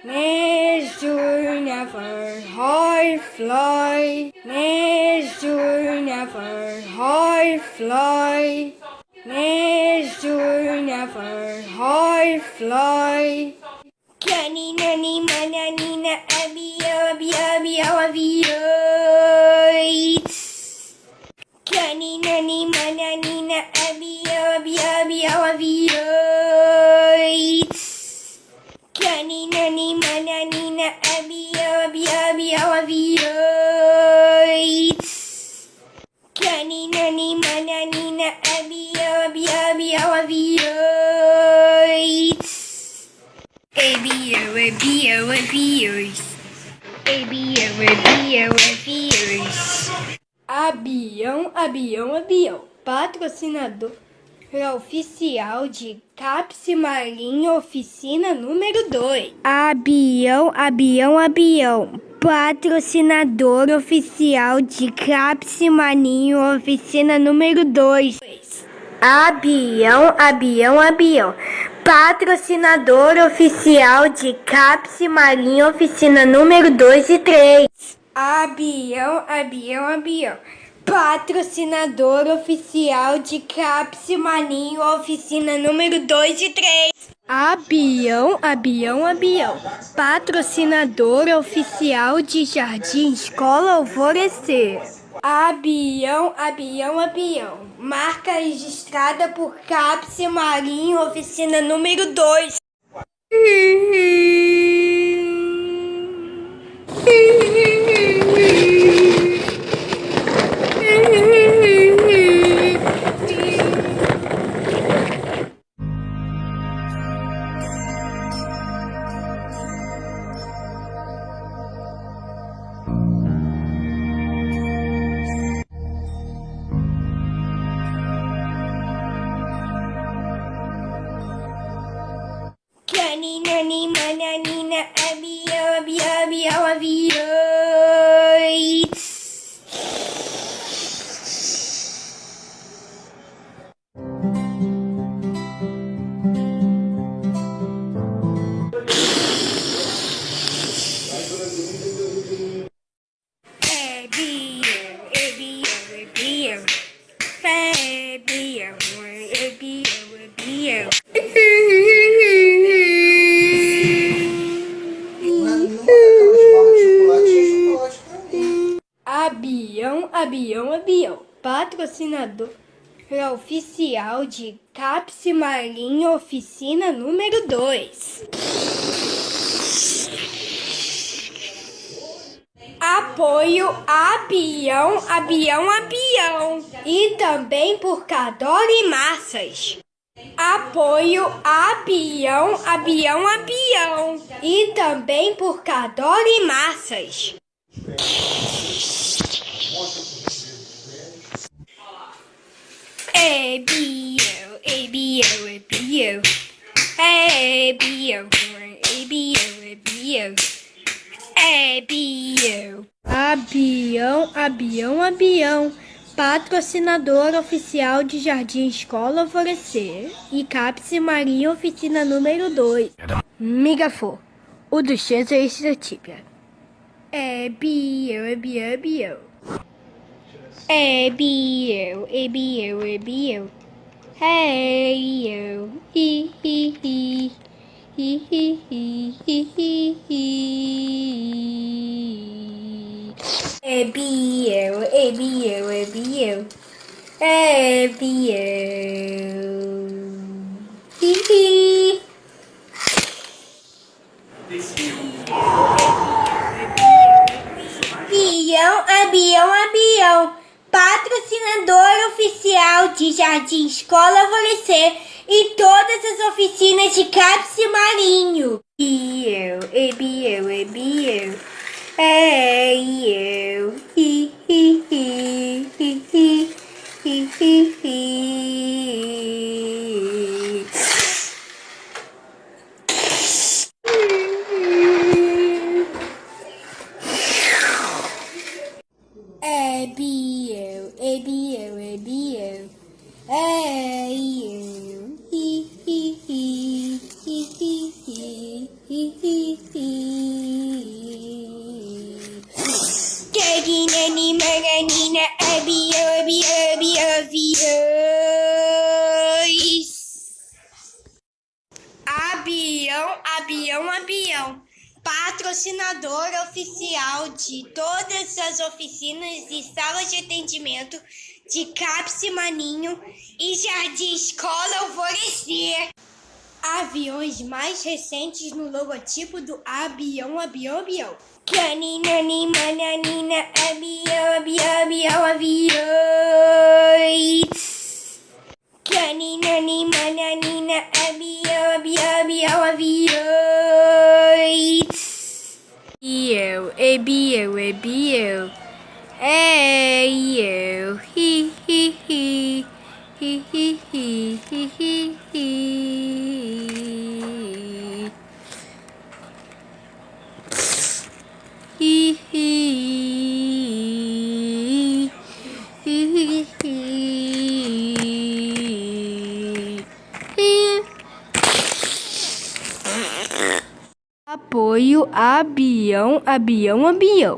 Never, never, high fly. Never, never, high fly. Never, never, high fly. Cani, nani, mananina, avião, aviões. Cani, nani, mananina, avião, aviões. Cani, nani, mananina, avião, aviões. Cani, nani, mananina, avião, aviões. Aviões. Avião. Patrocinador oficial de Cápsula Marinho, oficina número 2. Abião. Patrocinador oficial de Cápsula Marinho, oficina número 2. Abião. Patrocinador oficial de Cápsula Marinho, oficina número 2 e 3. Abião. Patrocinador oficial de Cápsula Marinho, oficina número 2 e 3. Abião. Patrocinador oficial de Jardim Escola Alvorecer. Abião. Marca registrada por Cápsula Marinho, oficina número 2. Cani, nani, mananina, avião, aviões. Abião. Patrocinador oficial de Cápsula Marinho, oficina número 2. Apoio Abião. E também por Cadore Massas. Apoio Abião. E também por Cadore Massas. Abião. Patrocinador oficial de Jardim Escola Alvorecer e Cápsula Marinho, oficina número 2. Megafon, o do Chance é Estratíbia. Abião. Abião. Patrocinador oficial de Jardim Escola Alvorecer e todas as oficinas de Cápsula Marinho. Abião. Carinani, maranina, avião, avião, avião, aviões. Abião, abião, abião. Patrocinador oficial de todas as oficinas e salas de atendimento de CAPS Maninho e Jardim Escola Alvorecer. Aviões mais recentes no logotipo do Abião, Abião, Abião. Caninani, mananina, abião, abião, abião, aviões. Caninani, mananina, abião, abião, abião, aviões. Eu, ebião, ebião. É eu, hi, hi, hi, hi, hi, hi, hi, hi, hi. Hi, hi, hi, hi, hi. Apoio Abião, Abião, Abião.